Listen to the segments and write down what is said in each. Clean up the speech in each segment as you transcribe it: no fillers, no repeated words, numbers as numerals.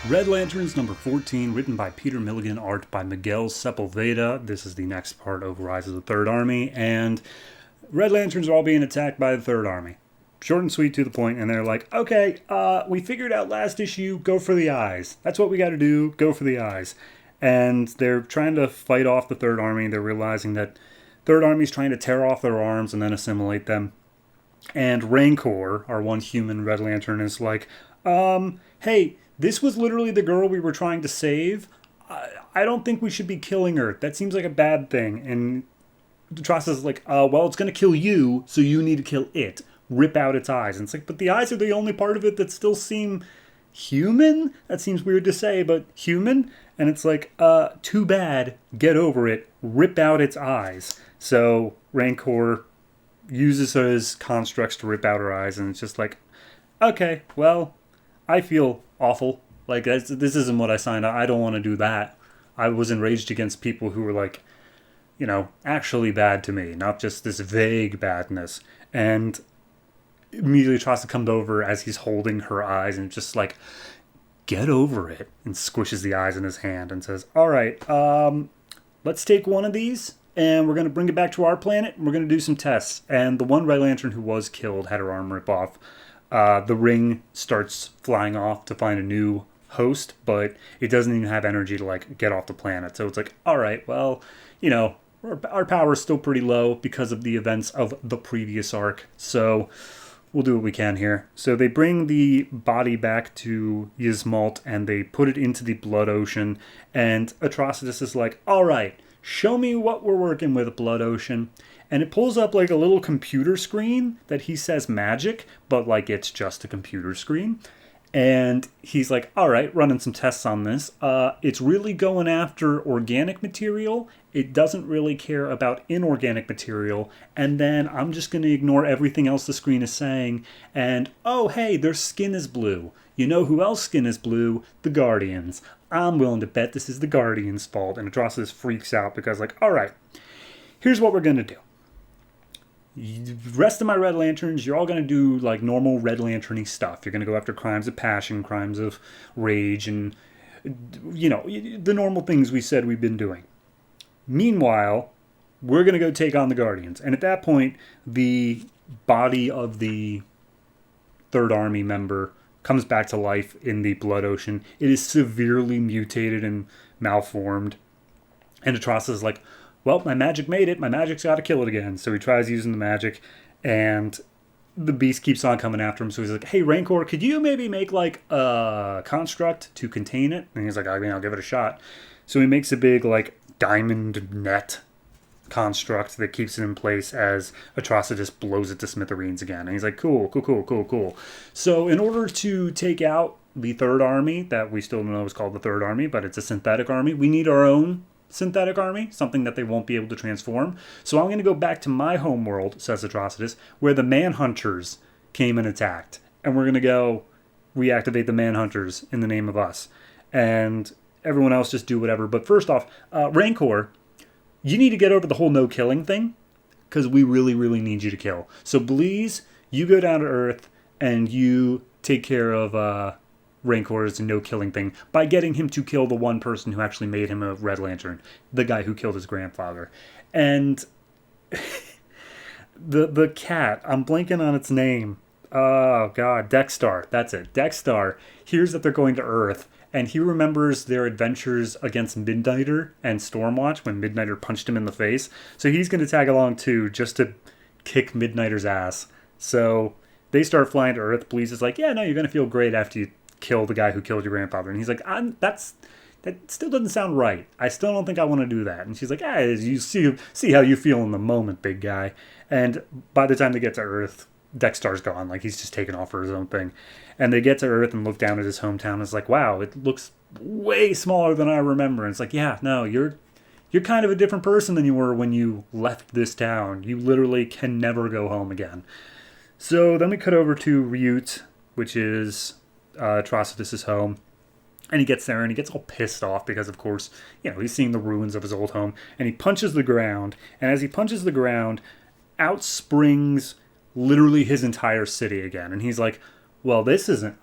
Red Lanterns number 14, written by Peter Milligan, art by Miguel Sepulveda. This is the next part of Rise of the Third Army, and Red Lanterns are all being attacked by the Third Army. Short and sweet, to the point, and they're like, okay, we figured out last issue, go for the eyes. That's what we gotta do, go for the eyes. And they're trying to fight off the Third Army. They're realizing that Third Army's trying to tear off their arms and then assimilate them. And Rancor, our one human Red Lantern, is like, hey, this was literally the girl we were trying to save. I don't think we should be killing her. That seems like a bad thing. And Tross is like, well, it's going to kill you, so you need to kill it. Rip out its eyes. And it's like, but the eyes are the only part of it that still seem human? That seems weird to say, but human? And it's like, too bad. Get over it. Rip out its eyes. So Rancor uses his constructs to rip out her eyes, and it's just like, okay, well, I feel awful. Like, this isn't what I signed up. I don't want to do that. I was enraged against people who were like, actually bad to me, not just this vague badness. And immediately tries to come over as he's holding her eyes and just like, get over it, and squishes the eyes in his hand and says, all right, let's take one of these and we're going to bring it back to our planet and we're going to do some tests. And the one Red Lantern who was killed had her arm rip off. The ring starts flying off to find a new host, but it doesn't even have energy to like get off the planet. So it's like, all right, well, our power is still pretty low because of the events of the previous arc. So we'll do what we can here. So they bring the body back to Yzmalt and they put it into the blood ocean. And Atrocitus is like, all right, show me what we're working with, Blood Ocean. And it pulls up like a little computer screen that he says magic, but like it's just a computer screen. And he's like, all right, running some tests on this. It's really going after organic material. It doesn't really care about inorganic material. And then I'm just going to ignore everything else the screen is saying. And, oh, hey, their skin is blue. You know who else's skin is blue? The Guardians. I'm willing to bet this is the Guardians' fault. And Atrocitus freaks out because, like, all right, here's what we're going to do. The rest of my Red Lanterns, you're all going to do like normal Red Lantern-y stuff. You're going to go after crimes of passion, crimes of rage, and, the normal things we said we've been doing. Meanwhile, we're going to go take on the Guardians. And at that point, the body of the Third Army member comes back to life in the Blood Ocean. It is severely mutated and malformed. And Atrocitus is like, well, my magic made it. My magic's got to kill it again. So he tries using the magic, and the beast keeps on coming after him. So he's like, hey, Rancor, could you maybe make like a construct to contain it? And he's like, I mean, I'll give it a shot. So he makes a big like diamond net construct that keeps it in place as Atrocitus blows it to smithereens again. And he's like, cool. So in order to take out the Third Army, that we still don't know is called the Third Army, but it's a synthetic army, we need our own synthetic army, something that they won't be able to transform. So I'm going to go back to my home world, says Atrocitus, where the Manhunters came and attacked. And we're going to go reactivate the Manhunters in the name of us. And everyone else just do whatever. But first off, Rancor, you need to get over the whole no killing thing, because we really, really need you to kill. So please, you go down to Earth and you take care of Rancor's no-killing thing by getting him to kill the one person who actually made him a Red Lantern, the guy who killed his grandfather. And the cat, I'm blanking on its name. Oh, God, Dexter. That's it. Dexter hears that they're going to Earth, and he remembers their adventures against Midnighter and Stormwatch when Midnighter punched him in the face. So he's going to tag along, too, just to kick Midnighter's ass. So they start flying to Earth. Police is like, yeah, no, you're going to feel great after you kill the guy who killed your grandfather. And he's like, that still doesn't sound right. I still don't think I want to do that. And she's like, you see how you feel in the moment, big guy. And by the time they get to Earth, Dexter's gone. Like, he's just taken off for his own thing. And they get to Earth and look down at his hometown. And it's like, wow, it looks way smaller than I remember. And it's like, yeah, no, you're kind of a different person than you were when you left this town. You literally can never go home again. So then we cut over to Ryut, which is Atrocitus' home. And he gets there and he gets all pissed off because, of course, he's seeing the ruins of his old home. And he punches the ground. And as he punches the ground, out springs literally his entire city again. And he's like, well, this isn't...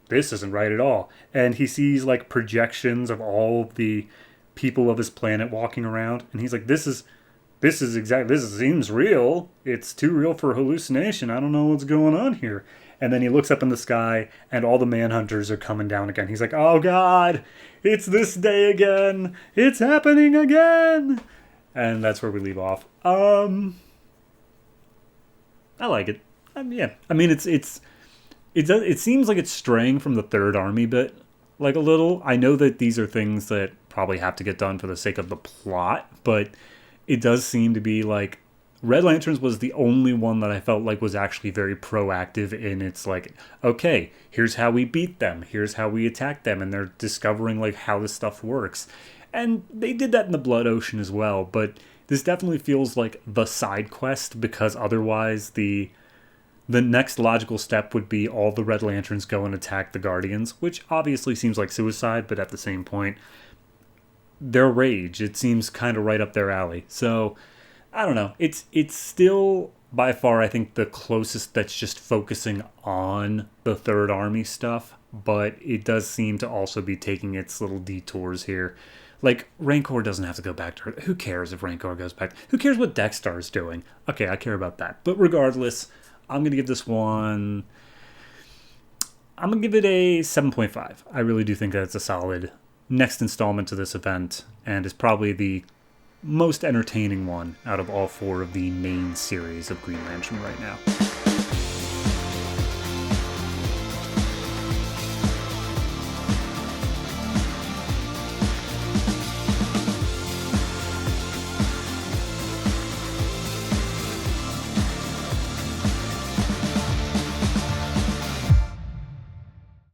this isn't right at all. And he sees like projections of all the people of his planet walking around, and he's like, this seems real. It's too real for hallucination. I don't know what's going on here. And then he looks up in the sky, and all the manhunters are coming down again. He's like, oh God, it's this day again. It's happening again. And that's where we leave off. I like it. Yeah. I mean, it seems like it's straying from the Third Army bit, like a little. I know that these are things that probably have to get done for the sake of the plot, but it does seem to be like Red Lanterns was the only one that I felt like was actually very proactive in its like, okay, here's how we beat them, here's how we attack them, and they're discovering like how this stuff works. And they did that in the Blood Ocean as well, but this definitely feels like the side quest, because otherwise the next logical step would be all the Red Lanterns go and attack the Guardians, which obviously seems like suicide, but at the same point, their rage, it seems kind of right up their alley. So I don't know. It's still by far, I think, the closest that's just focusing on the Third Army stuff, but it does seem to also be taking its little detours here. Like, Rancor doesn't have to go back to Earth. Who cares if Rancor goes back? Who cares what Dexter's doing? Okay, I care about that. But regardless, I'm going to give this one... I'm going to give it a 7.5. I really do think that it's a solid next installment to this event, and is probably the most entertaining one out of all four of the main series of Green Lantern right now.